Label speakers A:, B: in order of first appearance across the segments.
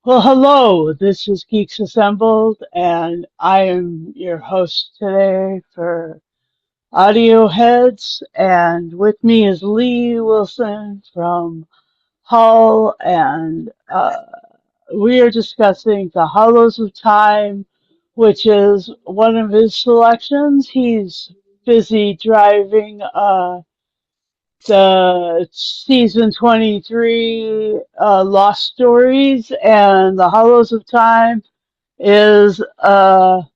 A: Well, hello. This is Geeks Assembled, and I am your host today for Audio Heads. And with me is Lee Wilson from Hull, and we are discussing The Hollows of Time, which is one of his selections. He's busy driving the season 23 Lost Stories, and The Hollows of Time is that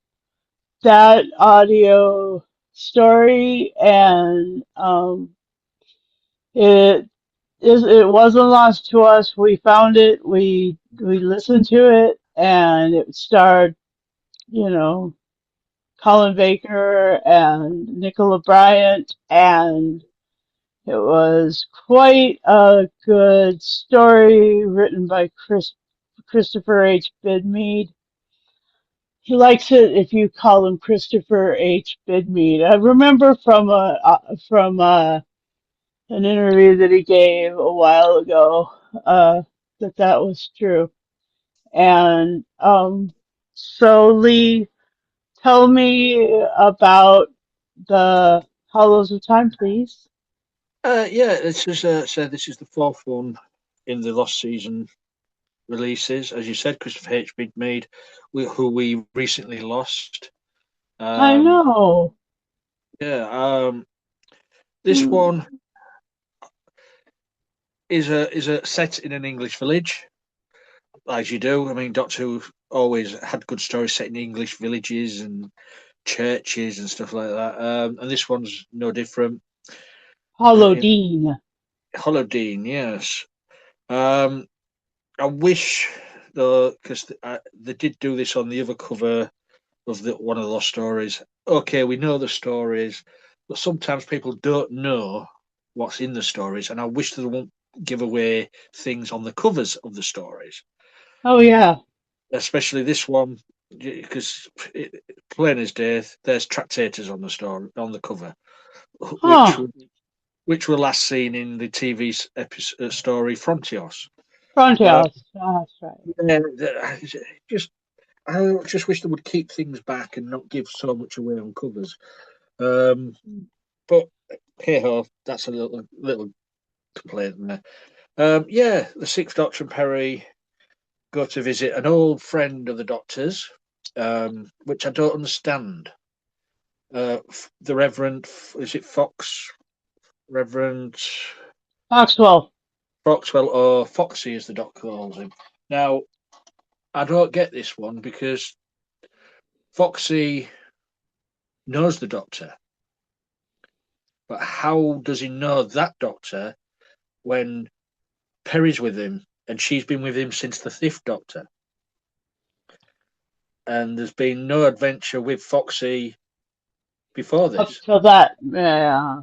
A: audio story, and it wasn't lost to us. We found it, we listened to it, and it starred, you know, Colin Baker and Nicola Bryant, and it was quite a good story written by Christopher H. Bidmead. He likes it if you call him Christopher H. Bidmead. I remember from an interview that he gave a while ago that was true. And so Lee, tell me about the Hollows of Time, please.
B: Yeah, this is this is the fourth one in the Lost Season releases. As you said, Christopher H. Bidmead, who we recently lost.
A: I
B: Um,
A: know.
B: yeah, this
A: Mm.
B: one is a set in an English village, as you do. I mean, Doctor Who always had good stories set in English villages and churches and stuff like that. And this one's no different. In
A: Hollowdean.
B: Hollowdean, yes. Um, I wish though, because they did do this on the other cover of the one of the lost stories. Okay, we know the stories, but sometimes people don't know what's in the stories, and I wish they won't give away things on the covers of the stories,
A: Oh yeah.
B: especially this one, because plain as day, there's tractators on the story on the cover, which
A: Huh.
B: which were last seen in the TV episode story Frontios. Uh,
A: Frontios. That's right.
B: yeah, just I just wish they would keep things back and not give so much away on covers. Um, but hey ho, that's a little complaint there. Yeah, the Sixth Doctor and Peri go to visit an old friend of the Doctor's, which I don't understand. The Reverend, is it Fox? Reverend
A: Foxwell.
B: Foxwell, or Foxy as the Doctor calls him. Now, I don't get this one because Foxy knows the Doctor, but how does he know that Doctor when Peri's with him and she's been with him since the Fifth Doctor? And there's been no adventure with Foxy before
A: Up
B: this.
A: till that. Yeah.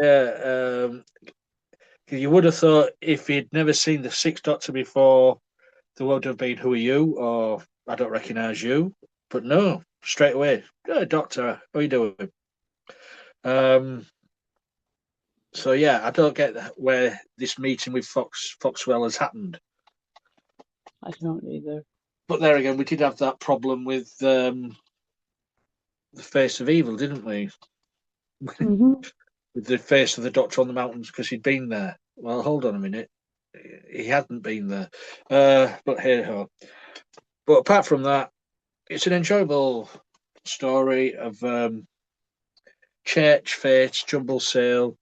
B: Yeah, you would have thought if he'd never seen the Sixth Doctor before, there would have been "Who are you?" or "I don't recognise you," but no, straight away, "Oh, Doctor, how are you doing?" Um, so yeah, I don't get where this meeting with Foxwell has happened.
A: I don't either.
B: But there again, we did have that problem with the face of evil, didn't we?
A: Hmm.
B: With the face of the Doctor on the mountains because he'd been there. Well, hold on a minute, he hadn't been there. But here ho. But apart from that, it's an enjoyable story of church fates, jumble sale.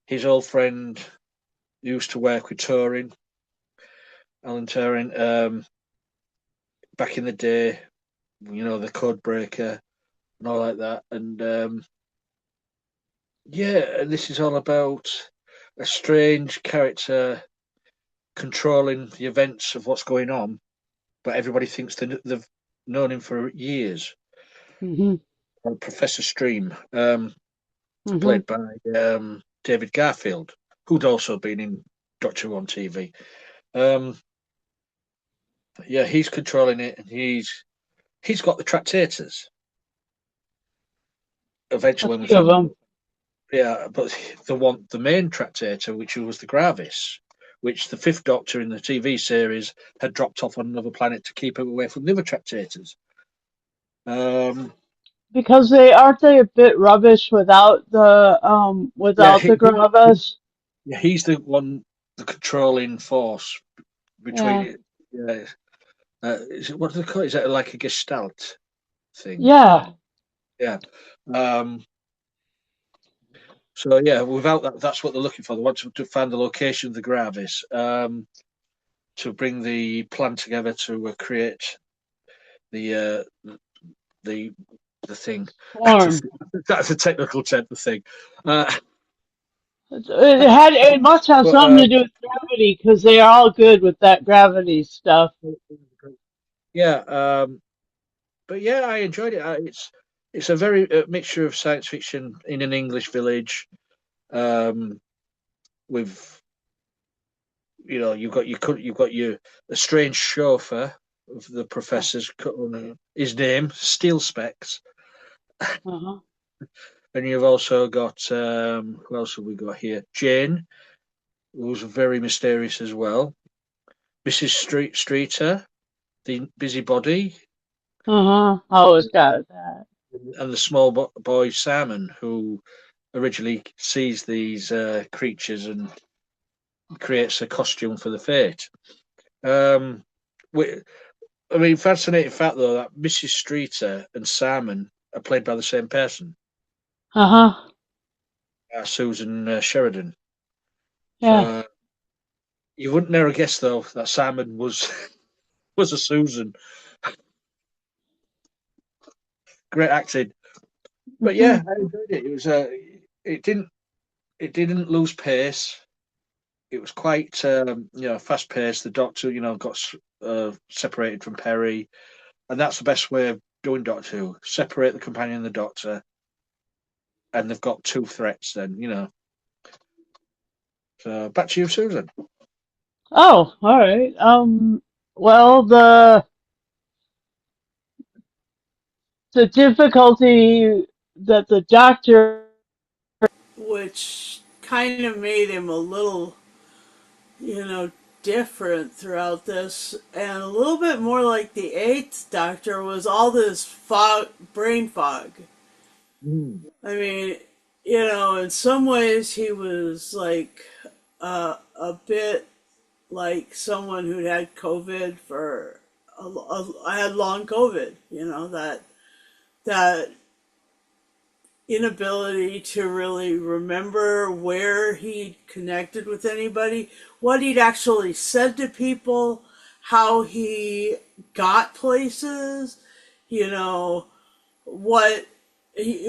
B: His old friend used to work with Turing, Alan Turing, back in the day. You know, the code breaker and all like that. And yeah, and this is all about a strange character controlling the events of what's going on, but everybody thinks they've known him for years.
A: Hmm.
B: Professor Stream,
A: Hmm.
B: played by David Garfield, who'd also been in Doctor Who on TV. Um, yeah, he's controlling it, and he's got the tractators.
A: A
B: Eventually, when we
A: few of
B: found,
A: them.
B: yeah, but the main tractator, which was the Gravis, which the Fifth Doctor in the TV series had dropped off on another planet to keep him away from the other tractators. Um,
A: Because they aren't they a bit rubbish
B: yeah,
A: without the Gravas?
B: he's the one, the controlling force
A: Yeah.
B: between. Yeah, is it, what do they call it? Is that like a gestalt thing?
A: Yeah.
B: Yeah. Um, so yeah, without that, that's what they're looking for. They want to find the location of the Gravis, to bring the plan together to create the the the thing.
A: Form.
B: That's a technical term. The thing. Uh,
A: It must have
B: but
A: something to do with gravity because they are all good with that gravity stuff.
B: yeah, but yeah, I enjoyed it. It's a very mixture of science fiction in an English village, um, with you've got your a strange chauffeur of the professor's, his name Steel Specs,
A: Uh-huh.
B: and you've also got, who else have we got here? Jane, who's very mysterious as well. Mrs. Streeter, the busybody,
A: Uh-huh. Always got that.
B: and the small boy Salmon, who originally sees these creatures and creates a costume for the fate. Um, we, I mean, fascinating fact though that Mrs. Streeter and Salmon are played by the same person,
A: Uh-huh.
B: Susan Sheridan.
A: Yeah.
B: So you wouldn't never guess though that Salmon was was a Susan. Great acting, but
A: Hmm.
B: yeah, I enjoyed it. It didn't it didn't lose pace. It was quite fast paced. The Doctor got separated from Peri, and that's the best way of doing Doctor Who. Separate the companion and the Doctor, and they've got two threats. Then. So back to you, Susan.
A: Oh, all right. Well, the difficulty that the doctor, which kind of made him a little, you know, different throughout this, and a little bit more like the Eighth Doctor, was all this brain fog.
B: Mm.
A: I mean, in some ways he was like a bit like someone who'd had COVID for I had long COVID. That inability to really remember where he'd connected with anybody, what he'd actually said to people, how he got places, you know, what he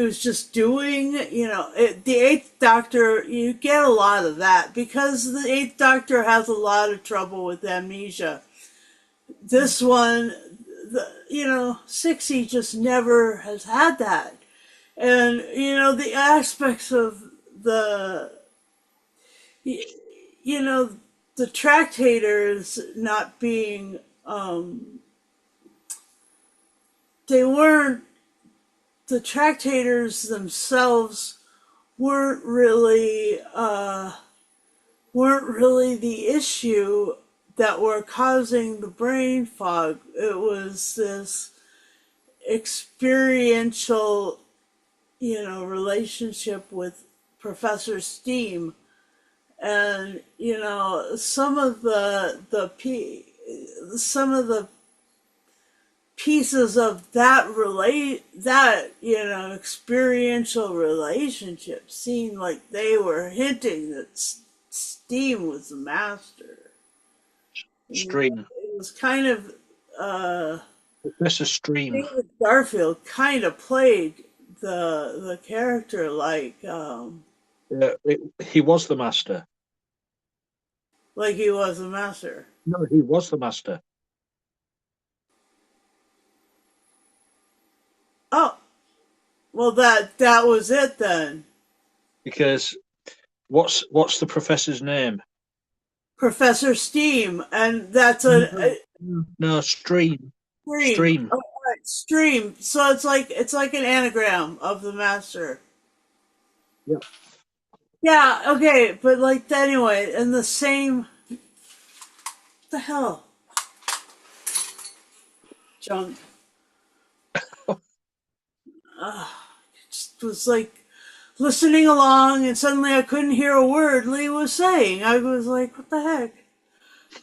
A: was just doing. The Eighth Doctor, you get a lot of that because the Eighth Doctor has a lot of trouble with amnesia. This one, Sixty just never has had that. And the aspects of the you know the tractators not being they weren't the tractators themselves weren't really the issue that were causing the brain fog. It was this experiential relationship with Professor Steam. And some of the pieces of that experiential relationship seemed like they were hinting that Steam was the master.
B: Stream.
A: It was kind of
B: Professor Stream.
A: David Garfield kind of played the character
B: He was the master.
A: like he was a master.
B: No, he was the master
A: Oh, well, that was it then.
B: because what's the professor's name?
A: Professor Steam, and that's
B: No,
A: a
B: no, Stream.
A: stream.
B: Stream.
A: Oh, right, stream. So it's like an anagram of the master.
B: Yeah.
A: Yeah, okay, but like anyway, and the same. What the hell, junk. Just was like listening along, and suddenly I couldn't hear a word Lee was saying. I was like, "What the heck?"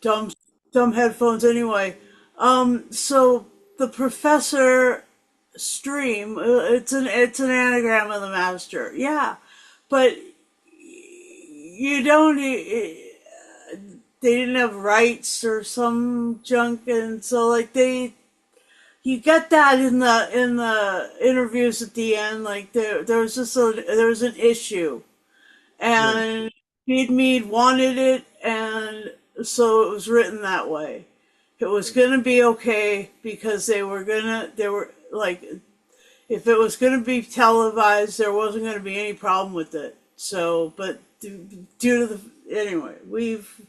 A: Dumb, dumb headphones. Anyway, so the professor stream. It's an anagram of the master. Yeah, but you don't. They didn't have rights or some junk, and so like you get that in the interviews at the end. Like there was an issue,
B: Yeah,
A: and Pete Mead wanted it, and so it was written that way. It was gonna be okay because they were like, if it was gonna be televised, there wasn't gonna be any problem with it. So, but due to the anyway, we've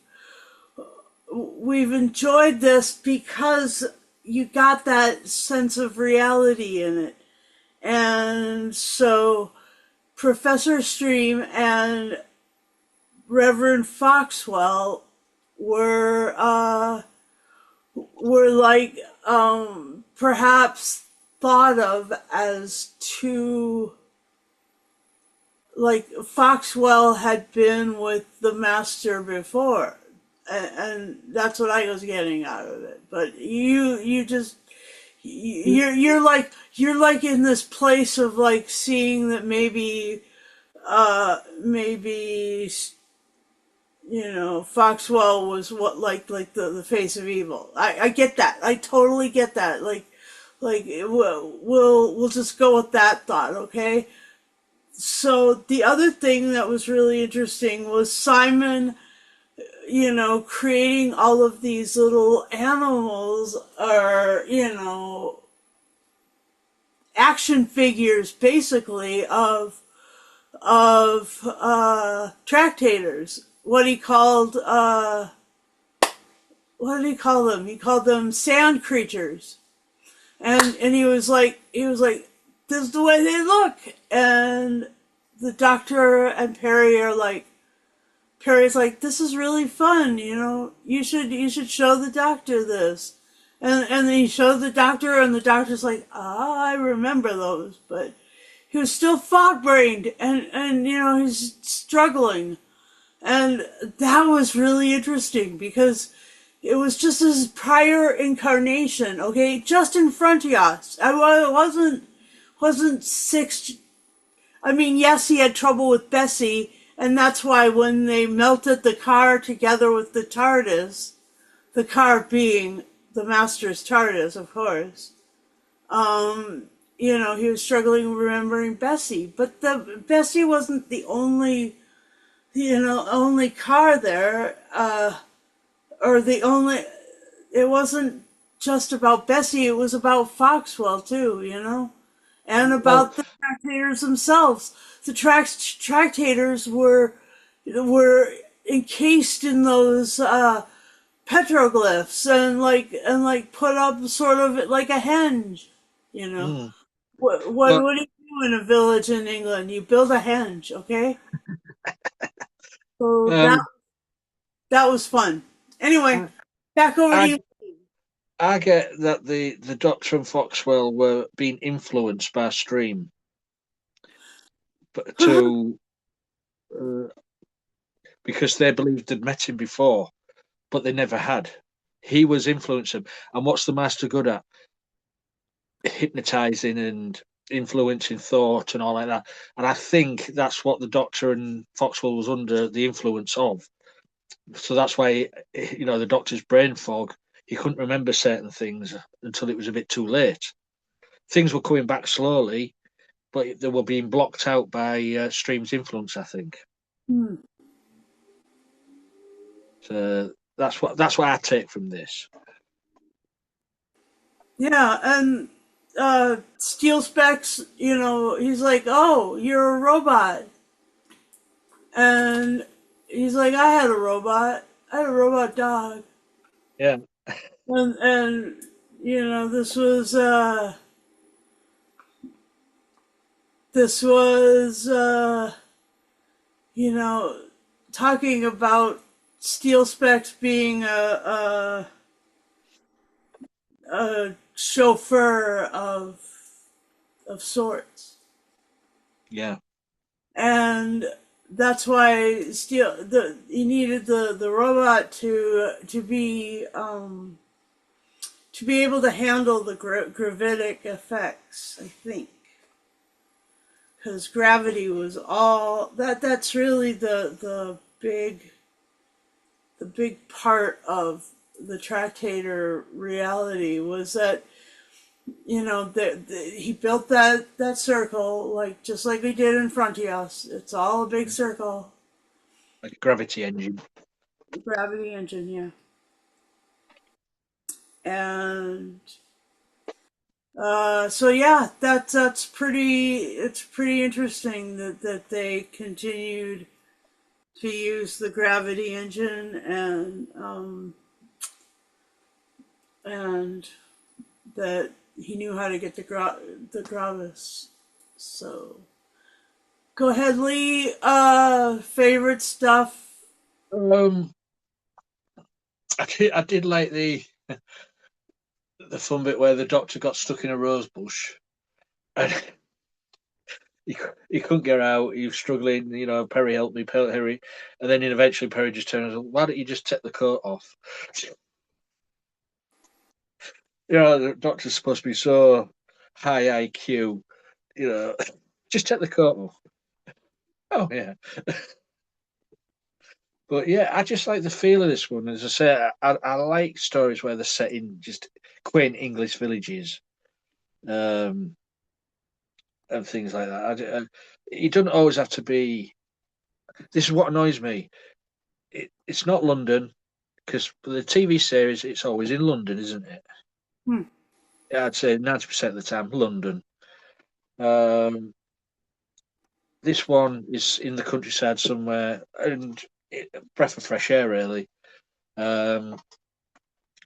A: enjoyed this because you got that sense of reality in it. And so Professor Stream and Reverend Foxwell were were like perhaps thought of as two, like Foxwell had been with the master before, and that's what I was getting out of it. But you just you're like in this place of like seeing that maybe Foxwell was what like the face of evil. I get that. I totally get that. Like we'll just go with that thought, okay? So the other thing that was really interesting was Simon, creating all of these little animals, or action figures basically of tractators. What did he call them? He called them sand creatures. And he was like, this is the way they look. And the Doctor and Peri are like, Perry's like, this is really fun, you should show the Doctor this. And then he showed the Doctor, and the Doctor's like, I remember those, but he was still fog brained, and he's struggling. And that was really interesting because it was just his prior incarnation, okay, just in front of us. Wasn't six. I mean, yes, he had trouble with Bessie, and that's why when they melted the car together with the TARDIS, the car being the Master's TARDIS, of course, he was struggling remembering Bessie. But the Bessie wasn't the only car there, or the only. It wasn't just about Bessie. It was about Foxwell too, and
B: well,
A: about the tractators themselves. The tractators were encased in those petroglyphs, and like put up sort of like a henge. You know,
B: mm, well,
A: what do you do in a village in England? You build a henge, okay? So that
B: um,
A: that was fun. Anyway,
B: I,
A: back over to
B: I
A: you.
B: I get that the Doctor and Foxwell were being influenced by Stream, but to uh, because they believed they'd met him before, but they never had. He was influencing, and what's the Master good at? Hypnotizing and influencing thought and all like that. And I think that's what the Doctor and Foxwell was under the influence of. So that's why, the Doctor's brain fog, he couldn't remember certain things until it was a bit too late. Things were coming back slowly, but they were being blocked out by Stream's influence, I think.
A: Hmm.
B: So that's what I take from this.
A: Yeah, and Steel Specs, he's like, "Oh, you're a robot," and he's like, "I had a robot. I had a robot dog,"
B: Yeah,
A: and this was you know, talking about steel specs being a chauffeur of sorts,
B: Yeah,
A: and that's why he needed the robot to be able to handle the gravitic effects. I think because gravity was all that's really the big part of the tractator reality was that he built that circle like just like we did in Frontios. It's all a big circle.
B: like a gravity engine.
A: Gravity engine, yeah. And so yeah, that's pretty. It's pretty interesting that they continued to use the gravity engine and that he knew how to get the gravis. So go ahead, Lee. Favorite stuff.
B: Um, I did like the fun bit where the Doctor got stuck in a rose bush and he couldn't get out. He was struggling. Perry helped me, Perry, and then eventually Perry just turned and said, "Why don't you just take the coat off?" The Doctor's supposed to be so high IQ. You know, just take the coat off. Oh yeah. But yeah, I just like the feel of this one. As I say, I like stories where they're set in just quaint English villages, um, and things like that. It doesn't always have to be. This is what annoys me. It's not London because for the TV series, it's always in London, isn't it?
A: Hmm.
B: Yeah, I'd say 90% of the time, London. Um, this one is in the countryside somewhere, and a breath of fresh air, really. Um,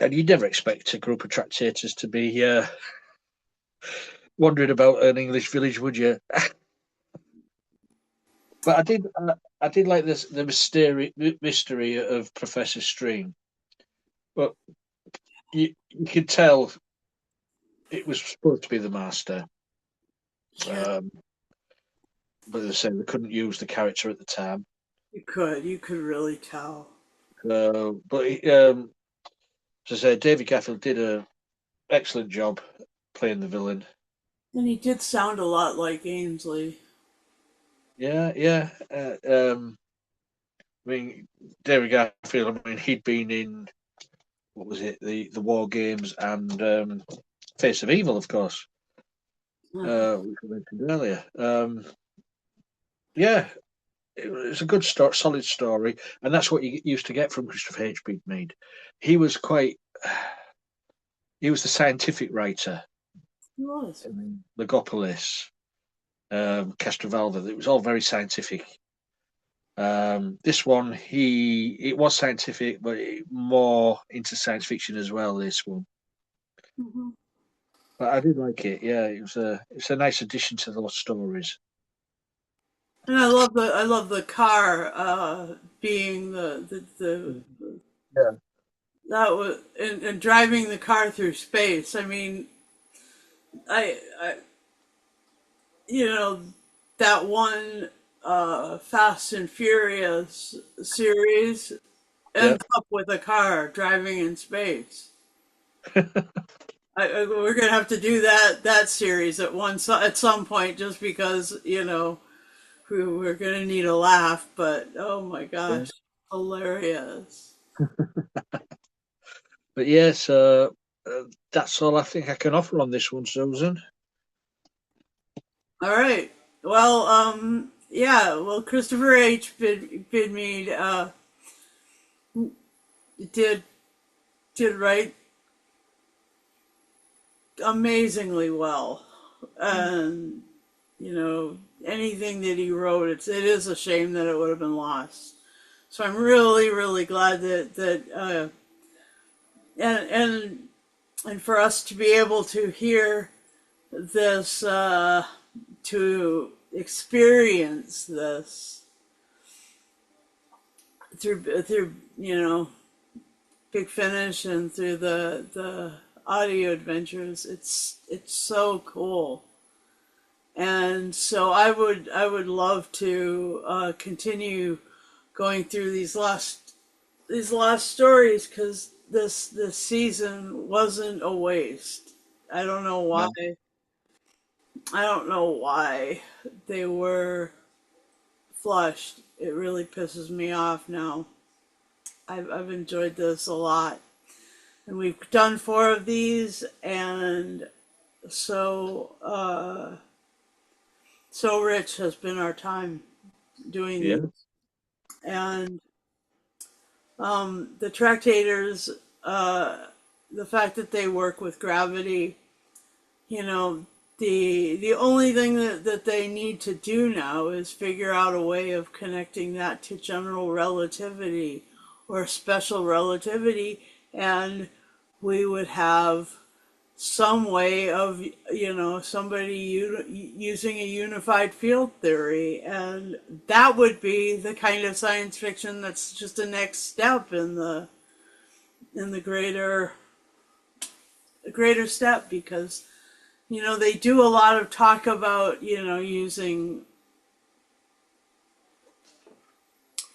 B: and you'd never expect a group of tractators to be wandering about an English village, would you? But I did like this the mystery of Professor Stream. But you could tell it was supposed to be the Master.
A: Yeah,
B: Um, but as I say, they couldn't use the character at the time.
A: you could really tell,
B: But as I say, David Gaffield did an excellent job playing the villain.
A: and he did sound a lot like Ainsley.
B: Yeah, yeah. I mean, David Garfield. I mean, he'd been in what was it, the War Games and Face of Evil, of course,
A: Uh-huh.
B: which we mentioned earlier. Yeah, it's a good story, solid story, and that's what you used to get from Christopher H. Mead. He was quite. He was the scientific writer.
A: He was.
B: I mean, Legopolis, Castrovalva. It was all very scientific. This one, it was scientific, but more into science fiction as well. This one,
A: Hmm.
B: but I did like it. Yeah, it's a nice addition to those stories.
A: And I love the car being the
B: Yeah.
A: that was and driving the car through space. I mean, I you know that one Fast and Furious series
B: Yeah.
A: ends up with a car driving in space. We're gonna have to do that series at some point, just because we're gonna need a laugh. But oh my
B: Yeah.
A: gosh, hilarious!
B: But yeah, so that's all I think I can offer on this one, Susan.
A: All right, well, yeah, well, Christopher H. Bidmead did did write amazingly well,
B: Mm.
A: and anything that he wrote, it is a shame that it would have been lost. So I'm really, really glad that and and for us to be able to hear this, to experience this through Big Finish and through the audio adventures. It's so cool. And so I would love to continue going through these last stories because this season wasn't a waste. I don't know why.
B: No.
A: I don't know why they were flushed. It really pisses me off now. I've enjoyed this a lot, and we've done 4 of these, and so so rich has been our time doing these,
B: Yeah.
A: and the tractators, uh, the fact that they work with gravity, you know, the only thing that they need to do now is figure out a way of connecting that to general relativity or special relativity, and we would have some way of somebody using a unified field theory, and that would be the kind of science fiction that's just a next step in the greater step, because they do a lot of talk about using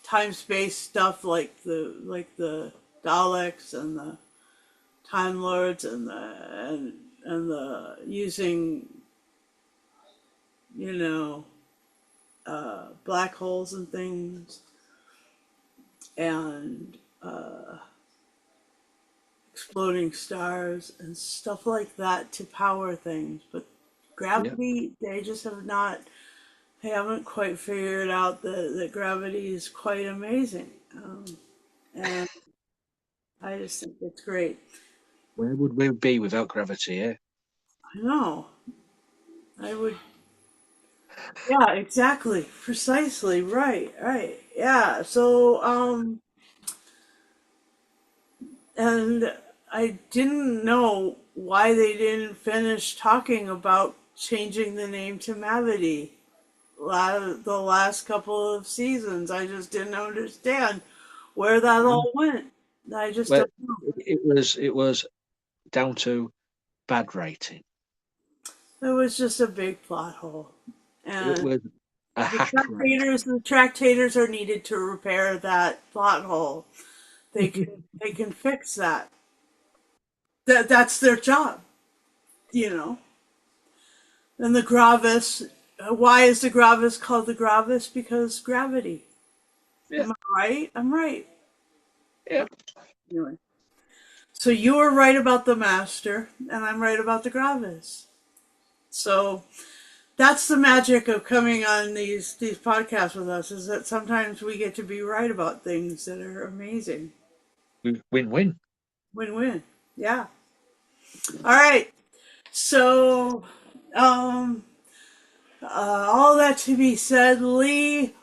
A: time space stuff like the Daleks and the Time Lords and the using you know black holes and things, and exploding stars and stuff like that to power things. But
B: Yeah.
A: gravity, they haven't quite figured out that gravity is quite amazing. And I just think it's great.
B: Where would we be without gravity? Eh?
A: I know. I would, yeah, exactly. Precisely. Right. Right. Yeah. So, and I didn't know why they didn't finish talking about changing the name to Mavity the last couple of seasons. I just didn't understand where that
B: No.
A: all went. I just
B: Well,
A: don't know.
B: it was down to bad rating.
A: It was just a big plot hole.
B: It
A: And
B: was a
A: the
B: hack rating.
A: tractators are needed to repair that plot hole. They can fix that. That's their job, you know. And the Gravis, why is the Gravis called the Gravis? Because gravity.
B: Yeah.
A: Am I right? I'm right.
B: Yeah.
A: Anyway. So you were right about the Master, and I'm right about the Gravis. So that's the magic of coming on these podcasts with us, is that sometimes we get to be right about things that are amazing.
B: Win-win.
A: Win-win. Yeah. All right. So, um, all that to be said, Lee,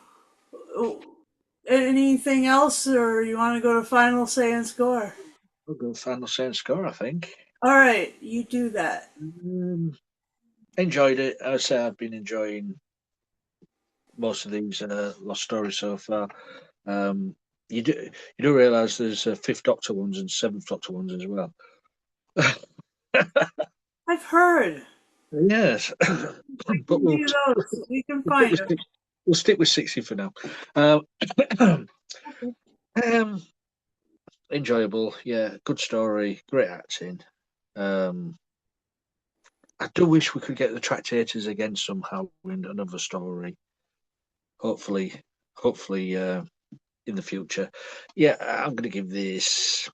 A: anything else, or you want to go to final say and score?
B: We'll go final same score, I think.
A: All right, you do that.
B: Um, Enjoyed it. I would say I've been enjoying most of these lost stories so far. Um, you do realise there's Fifth Doctor ones and Seventh Doctor ones as well.
A: I've heard.
B: Yes,
A: We
B: but
A: can do those. We can
B: we'll stick
A: find
B: with
A: them.
B: we'll stick with 60 for now. Um,
A: Okay.
B: um, Enjoyable, yeah. Good story, great acting. Um, I do wish we could get the Tractators again somehow in another story. Hopefully, hopefully, in the future. Yeah, I'm going to give this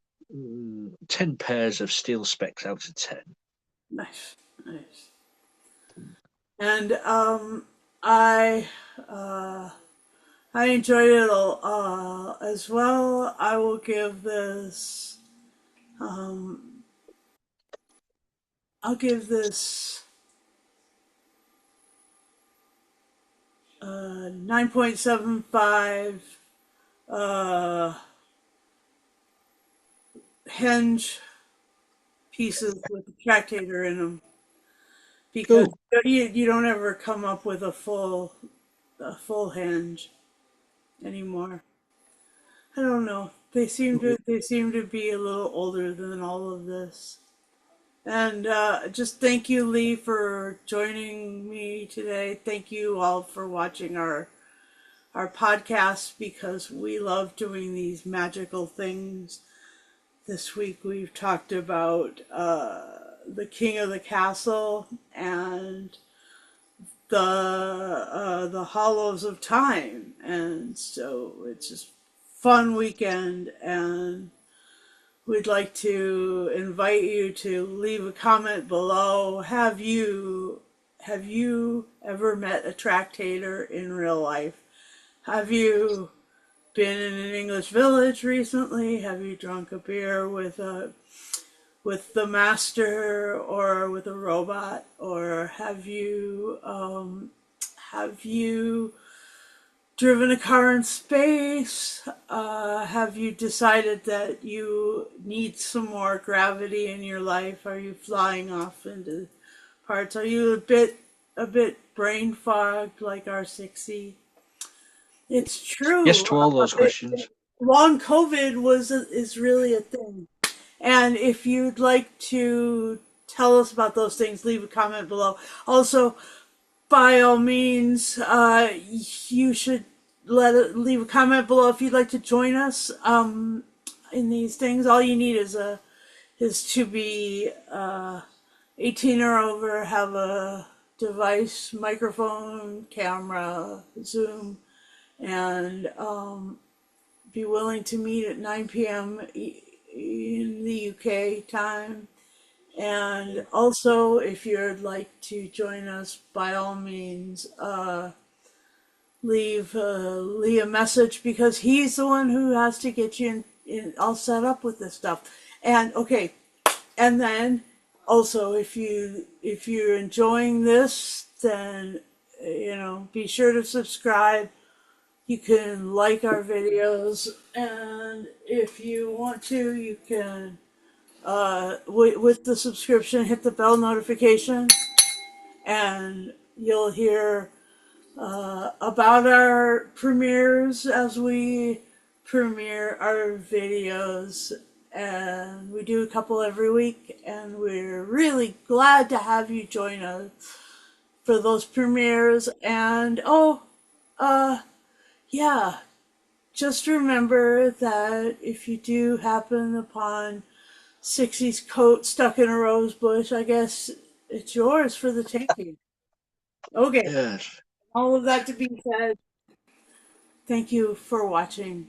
B: 10 pairs of steel specs out of 10.
A: Nice, nice. And I uh, I enjoyed it as well. I will give this. Um, I'll give this 9.75 uh, hinge pieces with the tractator in them, because
B: Cool.
A: you don't ever come up with a full hinge anymore. I don't know. They seem to be a little older than all of this. And just thank you, Lee, for joining me today. Thank you all for watching our podcast because we love doing these magical things. This week we've talked about the King of the Castle and the Hollows of Time, and so it's just fun weekend, and we'd like to invite you to leave a comment below. Have you ever met a tractator in real life? Have you been in an English village recently? Have you drunk a beer with the master or with a robot? Or have you driven a car in space? Have you decided that you need some more gravity in your life? Are you flying off into parts? Are you a bit brain fogged like our 60? It's
B: Yes
A: true.
B: to all those questions.
A: Long COVID is really a thing. And if you'd like to tell us about those things, leave a comment below. Also, by all means, you should leave a comment below if you'd like to join us in these things. All you need is to be 18 or over, have a device, microphone, camera, Zoom, and be willing to meet at 9 p.m. in the UK time. And also, if you'd like to join us, by all means, leave Lee a message because he's the one who has to get you all set up with this stuff. And okay, and then also if you're enjoying this, then be sure to subscribe. You can like our videos, and if you want to, you can with the subscription, hit the bell notification, and you'll hear about our premieres as we premiere our videos. And we do a couple every week, and we're really glad to have you join us for those premieres. And uh, yeah, just remember that if you do happen upon 60's coat stuck in a rose bush, I guess it's yours for the taking. Okay,
B: Yes.
A: all of that to be said, thank you for watching.